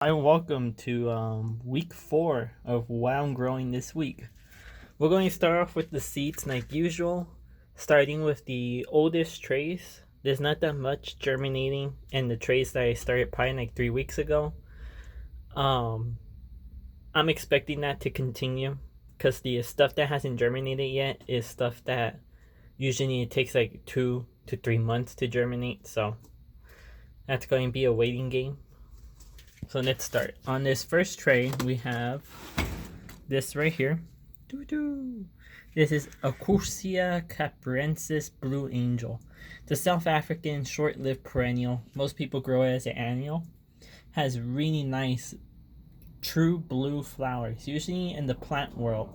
Hi, and welcome to week 4 of what I'm growing this week. We're going to start off with the seeds like usual, starting with the oldest trays. There's not that much germinating in the trays that I started probably like 3 weeks ago. Um, I'm expecting that to continue because the stuff that hasn't germinated yet is stuff that usually it takes like 2 to 3 months to germinate. So that's going to be a waiting game. So let's start. On this first tray, we have this right here. Doo-doo. This is Acacia caprensis blue angel. It's a South African short-lived perennial. Most people grow it as an annual. Has really nice true blue flowers. Usually in the plant world,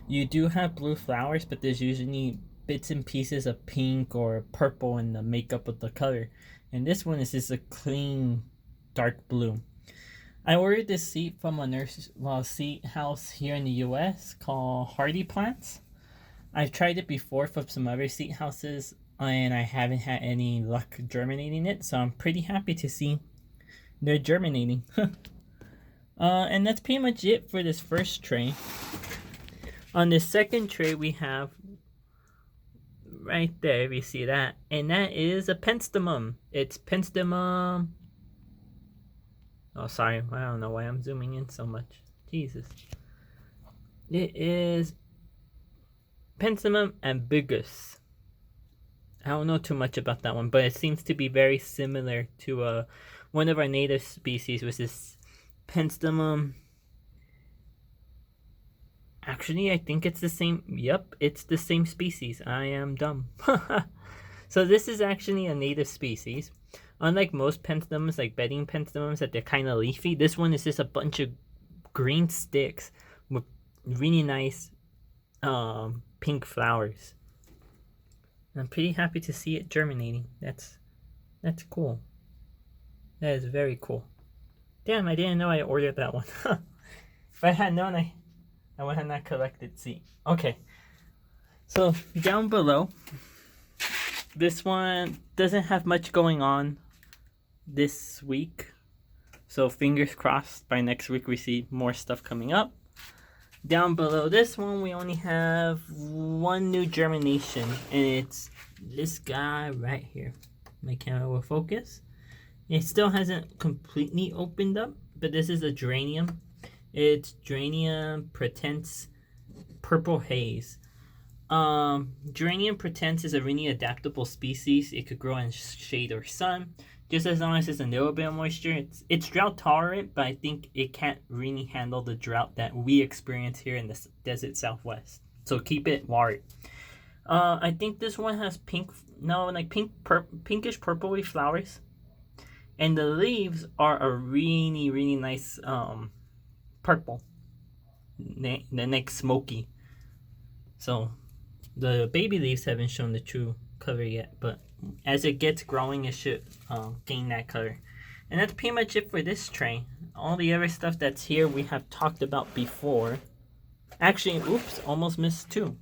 you do have blue flowers, but there's usually bits and pieces of pink or purple in the makeup of the color. And this one is just a clean dark blue. I ordered this seed from a seed house here in the US called Hardy Plants. I've tried it before from some other seed houses and I haven't had any luck germinating it, so I'm pretty happy to see they're germinating. And that's pretty much it for this first tray. On the second tray, we have right there, if you see that, and that is a penstemon. It's penstemon. Oh, sorry. I don't know why I'm zooming in so much. Jesus. It is Penstemon ambiguus. I don't know too much about that one, but it seems to be very similar to one of our native species, which is Penstemon. Actually, I think it's the same. Yep, it's the same species. I am dumb. So this is actually a native species. Unlike most penstemons, like bedding penstemons, that they're kind of leafy, this one is just a bunch of green sticks with really nice pink flowers. I'm pretty happy to see it germinating. That's cool. That is very cool. Damn, I didn't know I ordered that one. If I had known, I would have not collected seed. Okay, so down below, this one doesn't have much going on this week, so fingers crossed by next week we see more stuff coming up. Down below this one, we only have one new germination, and it's this guy right here. My camera will focus. It still hasn't completely opened up, but this is a geranium. It's Geranium pratense purple haze. Geranium pratense is a really adaptable species. It could grow in shade or sun, just as long as there's a little bit of moisture. It's drought tolerant, but I think it can't really handle the drought that we experience here in the desert Southwest. So keep it worried. I think this one has pinkish purpley flowers, and the leaves are a really nice purple. They're like smoky. So the baby leaves haven't shown the true color yet, but as it gets growing, it should gain that color. And that's pretty much it for this tray. All the other stuff that's here we have talked about before. Actually, oops, almost missed two.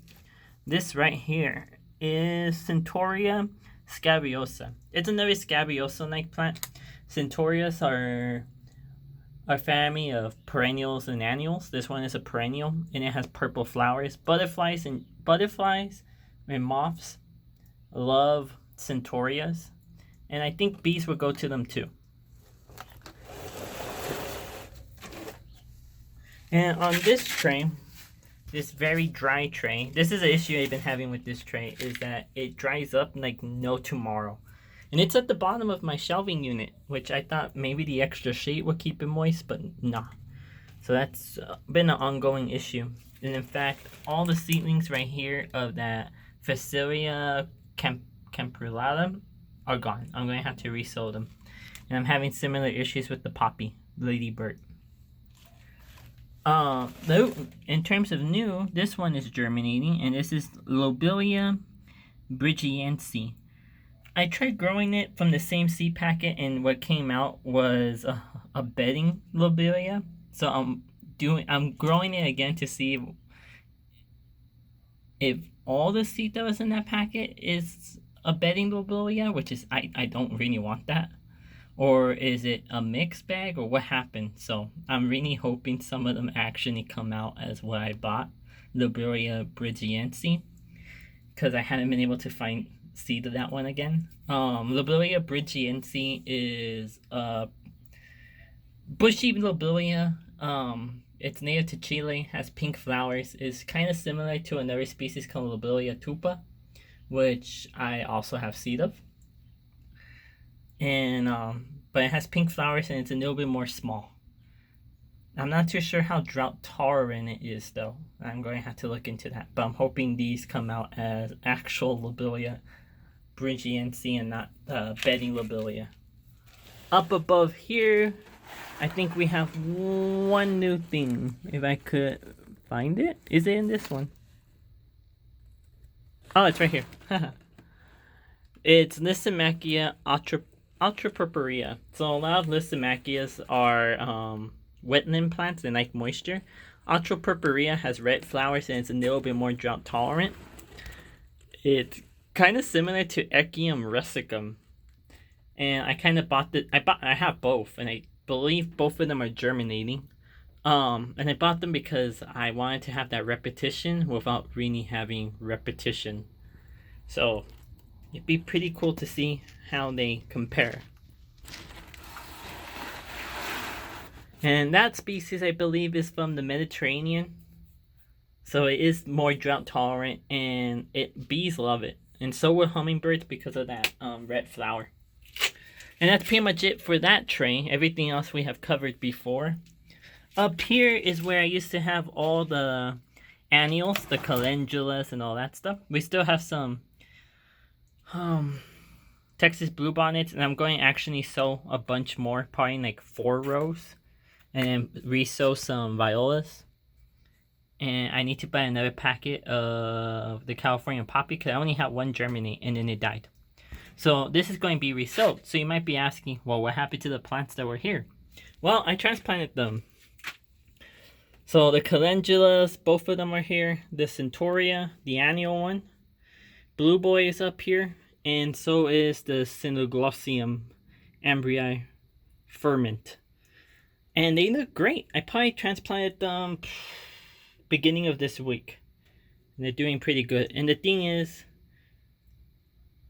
This right here is Centaurea scabiosa. It's another scabiosa-like plant. Centaureas are a family of perennials and annuals. This one is a perennial, and it has purple flowers. Butterflies and moths love centaureas, and I think bees would go to them too. And on this tray, this very dry tray, this is an issue I've been having with this tray, is that it dries up like no tomorrow. And it's at the bottom of my shelving unit, which I thought maybe the extra shade would keep it moist, but nah. So that's been an ongoing issue. And in fact, all the seedlings right here of that Phacelia campylata are gone. I'm going to have to resow them. And I'm having similar issues with the poppy, ladybird. In terms of new, this one is germinating, and this is Lobelia bridgiense. I tried growing it from the same seed packet, and what came out was a bedding lobelia. So I'm growing it again to see if all the seed that was in that packet is a bedding lobelia, which is I don't really want that. or is it a mixed bag, or what happened? So I'm really hoping some of them actually come out as what I bought, Lobelia bridgiense, because I hadn't been able to find seed of that one again. Lobelia bridgiense is bushy lobelia. It's native to Chile, has pink flowers, is kind of similar to another species called Lobelia tupa, which I also have seed of. And but it has pink flowers and it's a little bit more small. I'm not too sure how drought tolerant it is though. I'm going to have to look into that. But I'm hoping these come out as actual Lobelia bridgiense and not bedding lobelia. Up above here, I think we have one new thing. If I could find it. Is it in this one? Oh, it's right here. It's Lysimachia ultrapurpurea. So a lot of Lysimachias are wetland plants and like moisture. Ultrapurpurea has red flowers and it's a little bit more drought tolerant. It's kind of similar to Echium russicum. And I kind of I have both, and I believe both of them are germinating. And I bought them because I wanted to have that repetition without really having repetition. So it'd be pretty cool to see how they compare. And that species, I believe, is from the Mediterranean. So it is more drought tolerant, and bees love it. And so will hummingbirds because of that red flower. And that's pretty much it for that tray. Everything else we have covered before. Up here is where I used to have all the annuals, the calendulas and all that stuff. We still have some Texas bluebonnets, and I'm going to actually sow a bunch more, probably like 4 rows. And then re-sow some violas. And I need to buy another packet of the California poppy because I only had one germinate and then it died. So this is going to be resowed. So you might be asking, well, what happened to the plants that were here? Well, I transplanted them. So the calendulas, both of them are here. The centaurea, the annual one. Blue boy is up here. And so is the Cynoglossium embryi ferment. And they look great. I probably transplanted them beginning of this week. And they're doing pretty good. And the thing is,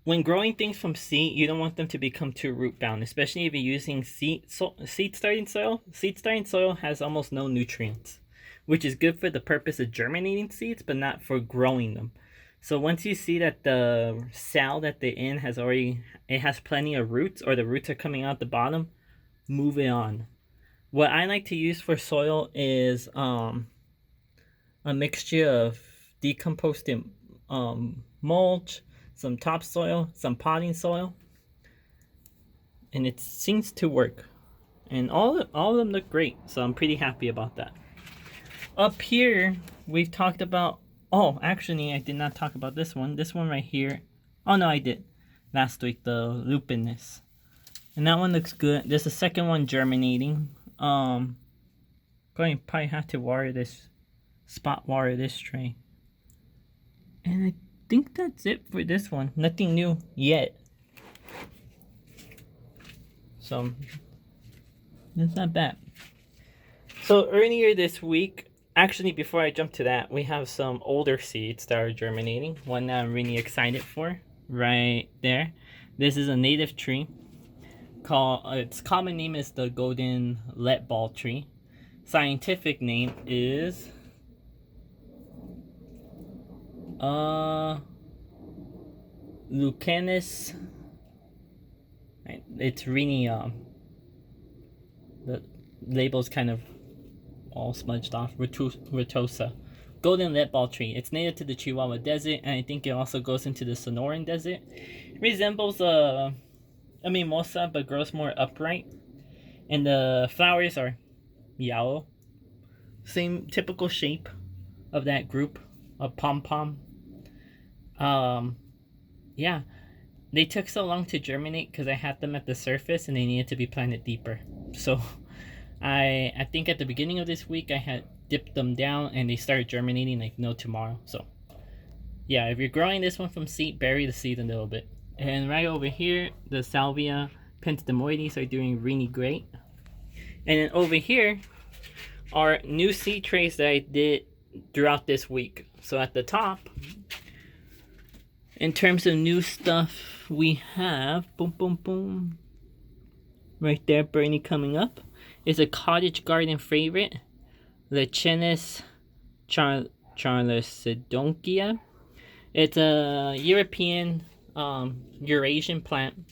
when growing things from seed, you don't want them to become too root bound, especially if you're using seed starting soil. Seed starting soil has almost no nutrients, which is good for the purpose of germinating seeds, but not for growing them. So once you see that the cell that they're in has plenty of roots, or the roots are coming out the bottom, move it on. What I like to use for soil is a mixture of decomposted mulch, some topsoil, some potting soil, and it seems to work. And all of them look great, so I'm pretty happy about that. Up here, we've talked about. Oh, actually, I did not talk about this one. This one right here. Oh no, I did last week. The lupinus, and that one looks good. There's a second one germinating. Going to probably have to spot water this tray. And I think that's it for this one. Nothing new yet. So that's not bad. So earlier this week, actually before I jump to that, we have some older seeds that are germinating. One that I'm really excited for, right there. This is a native tree. Its common name is the golden letball tree. Scientific name is Leucanus. It's really the label's kind of all smudged off. Retosa. Golden letball tree. It's native to the Chihuahua Desert, and I think it also goes into the Sonoran Desert. It resembles a mimosa, but grows more upright. And the flowers are yellow. Same typical shape of that group of pom-pom. Yeah. They took so long to germinate because I had them at the surface and they needed to be planted deeper. So I think at the beginning of this week I had dipped them down and they started germinating like no tomorrow. So yeah, if you're growing this one from seed, bury the seed a little bit. And right over here, the Salvia Pentstemioides are doing really great. And then over here are new seed trays that I did throughout this week. So at the top, in terms of new stuff, we have boom, boom, boom. Right there, Bernie coming up is a cottage garden favorite, Lechenes charlosidonkia. It's a European Eurasian plant.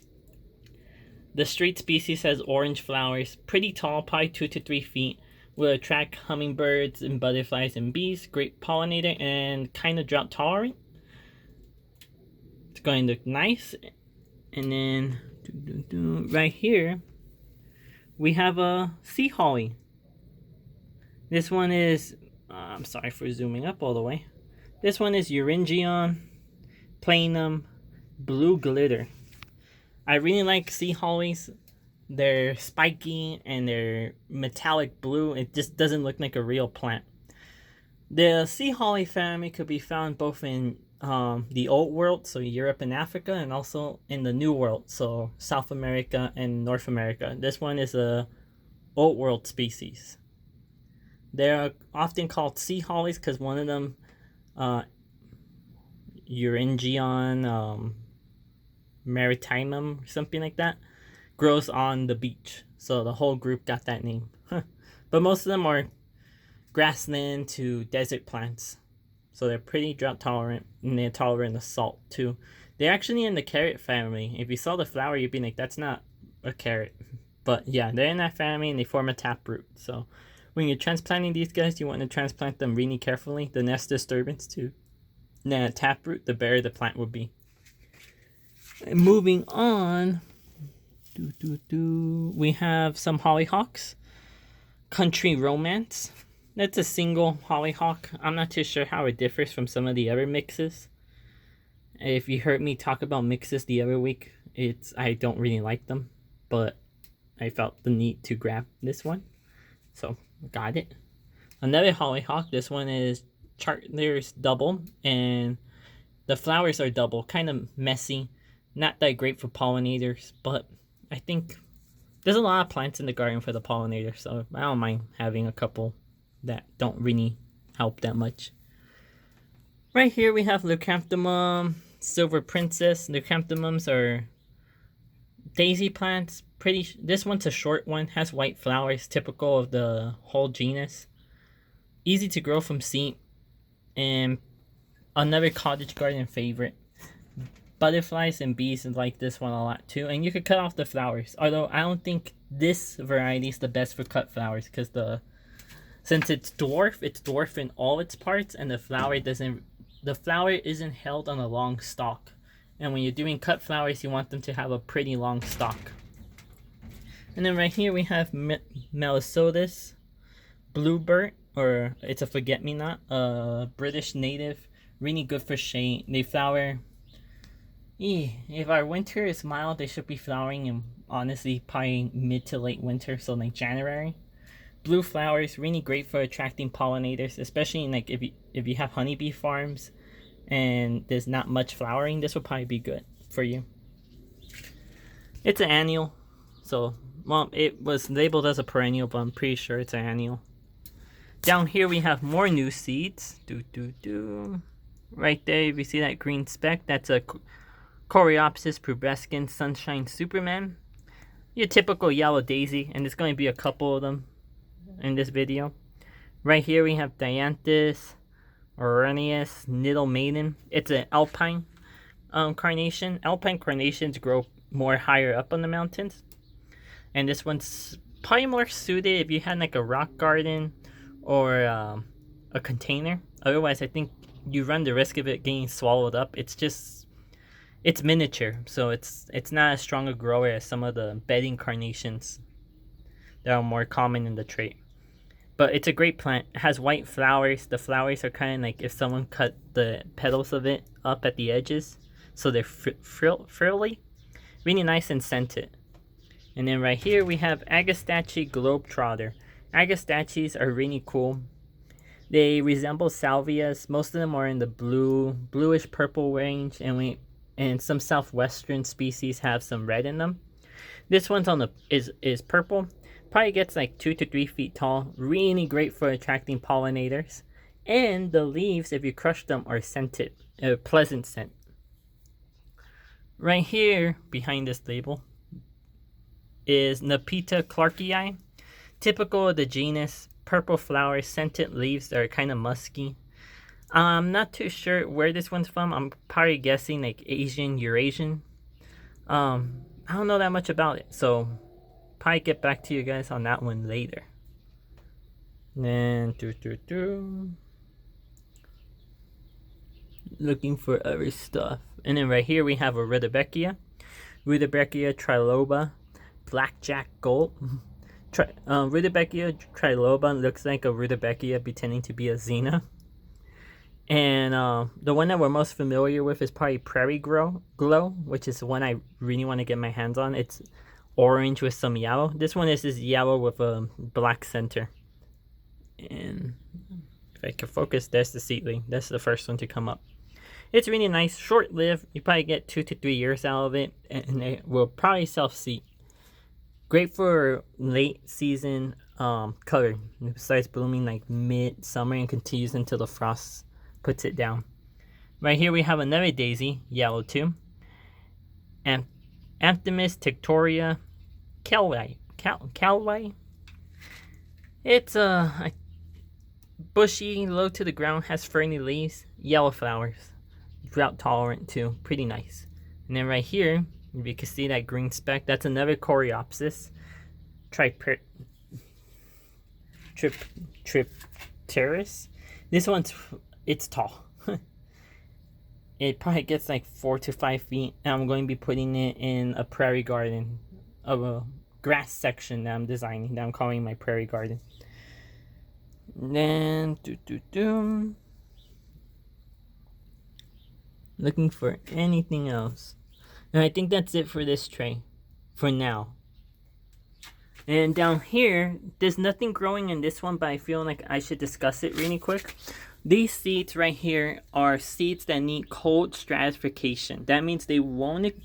The street species has orange flowers, pretty tall, probably 2 to 3 feet. Will attract hummingbirds and butterflies and bees. Great pollinator and kind of drought tolerant. It's going to look nice. And then right here, we have a sea holly. This one is, I'm sorry for zooming up all the way. This one is Euringion Planum Blue Glitter. I really like sea hollies. They're spiky and they're metallic blue. It just doesn't look like a real plant. The sea holly family could be found both in the Old World, so Europe and Africa, and also in the New World, so South America and North America. This one is a Old World species. They're often called sea hollies because one of them, Euringion maritimum, something like that, grows on the beach. So the whole group got that name. But most of them are grassland to desert plants. So they're pretty drought tolerant, and they're tolerant of salt too. They're actually in the carrot family. If you saw the flower, you'd be like, that's not a carrot. But yeah, they're in that family and they form a taproot. So when you're transplanting these guys, you want to transplant them really carefully. The nest disturbance to the taproot, the better the plant would be. And moving on, we have some hollyhocks. Country Romance. That's a single hollyhock. I'm not too sure how it differs from some of the other mixes. If you heard me talk about mixes the other week, I don't really like them, but I felt the need to grab this one, so got it. Another hollyhock. This one is Chartler's double, and the flowers are double, kind of messy, not that great for pollinators, but I think there's a lot of plants in the garden for the pollinator, so I don't mind having a couple that don't really help that much. Right here we have Leucanthemum Silver Princess. Leucanthemums are daisy plants. This one's a short one, has white flowers, typical of the whole genus. Easy to grow from seed, and another cottage garden favorite. Butterflies and bees like this one a lot too, and you could cut off the flowers. Although I don't think this variety is the best for cut flowers because since it's dwarf in all its parts, and the flower isn't held on a long stalk. And when you're doing cut flowers, you want them to have a pretty long stalk. And then right here we have Melisotis Bluebird, or it's a forget-me-not, British native, really good for shade. They flower. If our winter is mild, they should be flowering in, honestly, probably mid to late winter, so like January. Blue flowers, really great for attracting pollinators, especially in like if you have honeybee farms and there's not much flowering. This will probably be good for you. It's an annual, so well, it was labeled as a perennial, but I'm pretty sure it's an annual. Down here we have more new seeds. Right there, if you see that green speck, that's a Coreopsis pubescens Sunshine Superman. Your typical yellow daisy, and there's going to be a couple of them in this video. Right here we have Dianthus Oranius Niddle Maiden. It's an alpine carnation. Alpine carnations grow more higher up on the mountains, and this one's probably more suited if you had like a rock garden or a container. Otherwise, I think you run the risk of it getting swallowed up. It's miniature, so it's not as strong a grower as some of the bedding carnations that are more common in the trait. But it's a great plant. It has white flowers. The flowers are kind of like if someone cut the petals of it up at the edges, so they're frilly, really nice and scented. And then right here we have Agastache Globetrotter. Agastachys are really cool. They resemble salvias. Most of them are in the bluish purple range, and some southwestern species have some red in them. This one's on the is purple. Probably gets like 2 to 3 feet tall. Really great for attracting pollinators. And the leaves, if you crush them, are scented, a pleasant scent. Right here, behind this label, is Nepeta clarkii, typical of the genus. Purple flowers, scented leaves that are kind of musky. I'm not too sure where this one's from. I'm probably guessing like Asian, Eurasian. I don't know that much about it, so probably get back to you guys on that one later. Then looking for other stuff, and then right here we have a Rudbeckia triloba, blackjack gold. Rudbeckia triloba looks like a Rudbeckia pretending to be a Xena. And the one that we're most familiar with is probably Prairie Glow, which is the one I really want to get my hands on. It's orange with some yellow. This one is yellow with a black center. And if I can focus, there's the seedling. That's the first one to come up. It's really nice, short-lived. You probably get 2 to 3 years out of it, and it will probably self-seed. Great for late season color. It starts blooming like mid-summer and continues until the frost puts it down. Right here we have another daisy, yellow too. Anthemis tinctoria Calway. It's a bushy, low to the ground, has ferny leaves, yellow flowers, drought tolerant too, pretty nice. And then right here, you can see that green speck. That's another Coreopsis, Tripteris. This one's it's tall. It probably gets like 4 to 5 feet, and I'm going to be putting it in a prairie garden, of a grass section that I'm designing, that I'm calling my prairie garden. And then looking for anything else, and I think that's it for this tray for now. And down here, there's nothing growing in this one, but I feel like I should discuss it really quick. These seeds right here are seeds that need cold stratification. That means they won't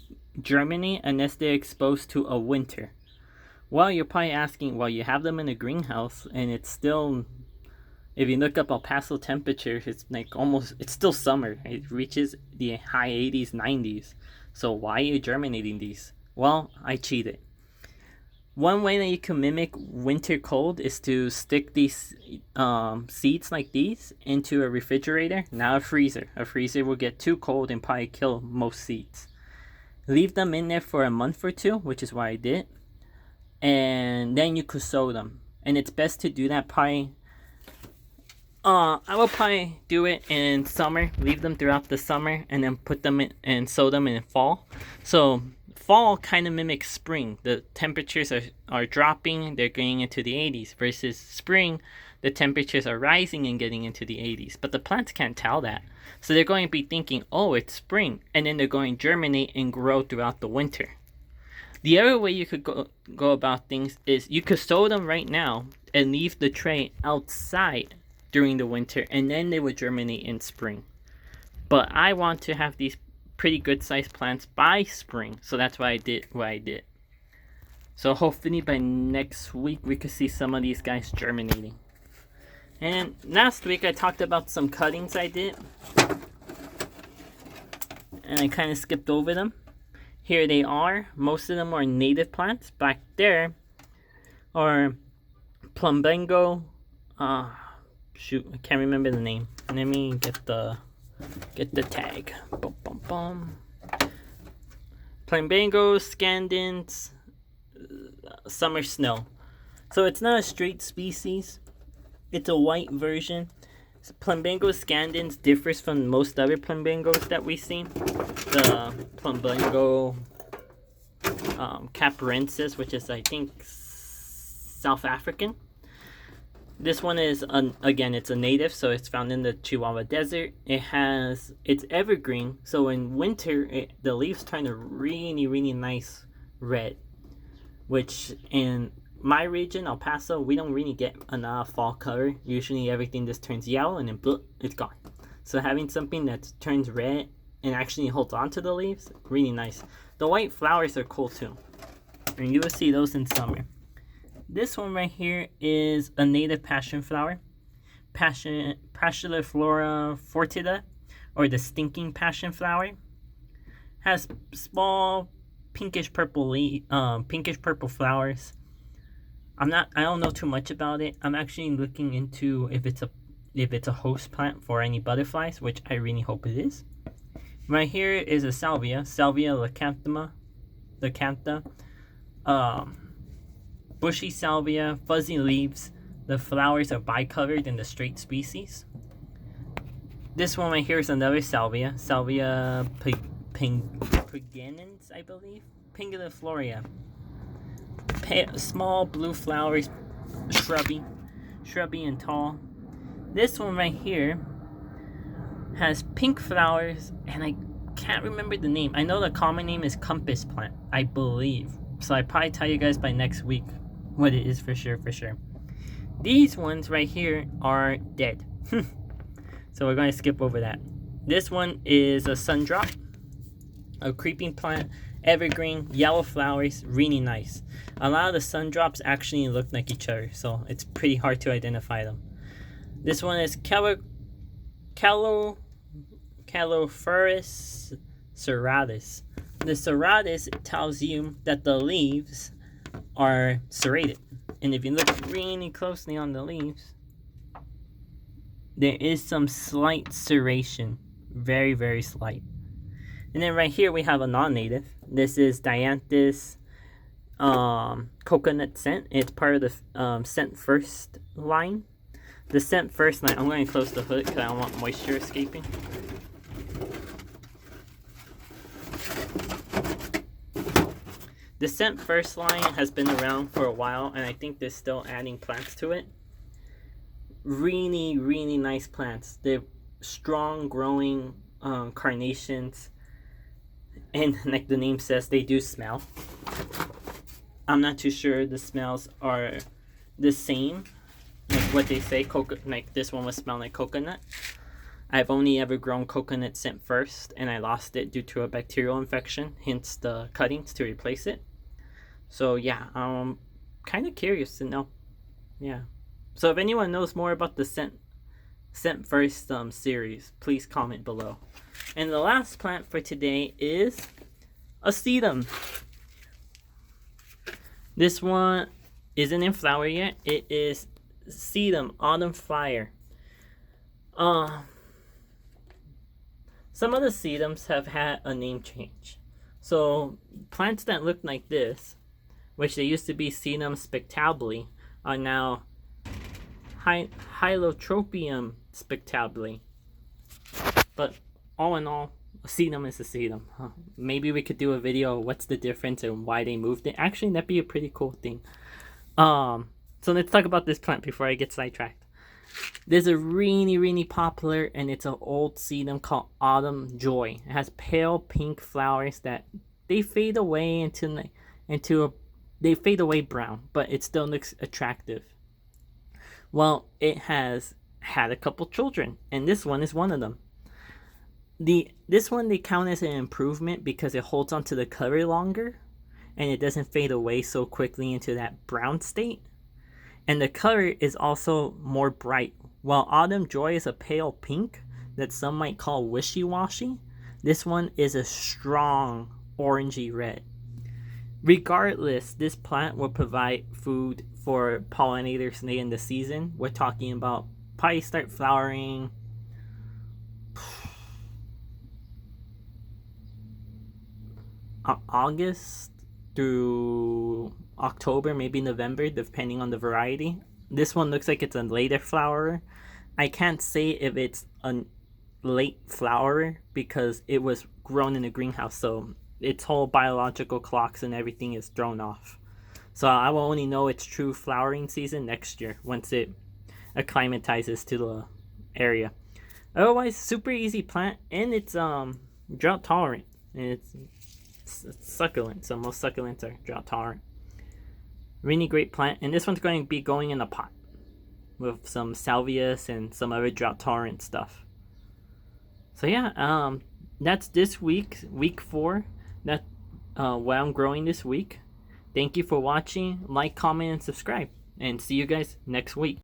germinate unless they're exposed to a winter. Well, you're probably asking, well, you have them in a greenhouse and it's still, if you look up El Paso temperatures, it's like almost, it's still summer. It reaches the high 80s, 90s. So why are you germinating these? Well, I cheated. One way that you can mimic winter cold is to stick these seeds like these into a refrigerator, not a freezer. A freezer will get too cold and probably kill most seeds. Leave them in there for a month or two, which is what I did. And then you could sow them. And it's best to do that probably, I will probably do it in summer, leave them throughout the summer, and then put them in and sow them in fall. So fall kind of mimics spring. The temperatures are dropping, they're getting into the 80s, versus spring, the temperatures are rising and getting into the 80s. But the plants can't tell that. So they're going to be thinking, oh, it's spring. And then they're going to germinate and grow throughout the winter. The other way you could go about things is you could sow them right now and leave the tray outside during the winter, and then they would germinate in spring. But I want to have these pretty good sized plants by spring, so that's why I did what I did. So hopefully by next week we could see some of these guys germinating. And last week I talked about some cuttings I did, and I kind of skipped over them. Here they are. Most of them are native plants. Back there are Plumbago. Shoot, I can't remember the name. Let me get the tag. Bum, bum, bum. Plumbago, Scandens, Summer Snow. So it's not a straight species. It's a white version. Plumbago scandens differs from most other plumbangos that we see. The Plumbago caparensis, which is I think South African. This one is again, it's a native, so it's found in the Chihuahua Desert. It's evergreen, so in winter the leaves turn a really, really nice red, which in my region, El Paso, we don't really get enough fall color. Usually everything just turns yellow and then bloop, it's gone. So having something that turns red and actually holds on to the leaves, really nice. The white flowers are cool too. and you will see those in summer. This one right here is a native passion flower, Passiflora foetida, or the stinking passion flower. Has small pinkish purple flowers. I don't know too much about it. I'm actually looking into if it's a host plant for any butterflies, which I really hope it is. Right here is a salvia lacantha. Bushy salvia, fuzzy leaves. The flowers are bicoloured in the straight species. This one right here is another salvia Pinguinens, I believe. Pingulifloria. Small blue flowers, shrubby and tall. This one right here has pink flowers, and I can't remember the name. I know the common name is compass plant, I believe. So I probably tell you guys by next week what it is for sure. These ones right here are dead. So we're going to skip over that. This one is a sundrop, a creeping plant, evergreen, yellow flowers, really nice. A lot of the sundrops actually look like each other, so it's pretty hard to identify them. This one is Calophrys serratus. The serratus tells you that the leaves are serrated. And if you look really closely on the leaves, there is some slight serration. Very, very slight. And then right here we have a non-native. This is Dianthus coconut scent. It's part of the Scent First line. The Scent First line, I'm going to close the hood because I don't want moisture escaping. The Scent First line has been around for a while, and I think they're still adding plants to it. Really, really nice plants. They're strong growing carnations, and like the name says, they do smell. I'm not too sure the smells are the same, like what they say. Like this one would smell like coconut. I've only ever grown coconut Scent First, and I lost it due to a bacterial infection, hence the cuttings to replace it. So yeah, I'm kind of curious to know. Yeah. So if anyone knows more about the Scent First series, please comment below. And the last plant for today is a sedum. This one isn't in flower yet. It is sedum autumn fire. Some of the sedums have had a name change. So plants that look like this, which they used to be sedum spectabile, are now Hylotropium spectabile. But all in all, a sedum is a sedum. Maybe we could do a video of what's the difference and why they moved it. Actually, that'd be a pretty cool thing. So let's talk about this plant before I get sidetracked. There's a really, really popular, and it's an old sedum called Autumn Joy. It has pale pink flowers that they fade away they fade away brown, but it still looks attractive. Well, it has had a couple children, and this one is one of them. This one they count as an improvement because it holds onto the color longer, and it doesn't fade away so quickly into that brown state. And the color is also more bright. While Autumn Joy is a pale pink that some might call wishy-washy, this one is a strong orangey red. Regardless, this plant will provide food for pollinators late in the season. We're talking about probably start flowering August through October, maybe November, depending on the variety. This one looks like it's a later flowerer. I can't say if it's a late flowerer because it was grown in a greenhouse, so its whole biological clocks and everything is thrown off. So I will only know its true flowering season next year once it acclimatizes to the area. Otherwise, super easy plant, and it's drought tolerant, and it's succulent, so most succulents are drought tolerant. Really great plant, and this one's going to be going in a pot with some salvias and some other drought tolerant stuff. So yeah, that's this week 4. That what I'm growing this week. Thank you for watching. Like, comment, and subscribe. And see you guys next week.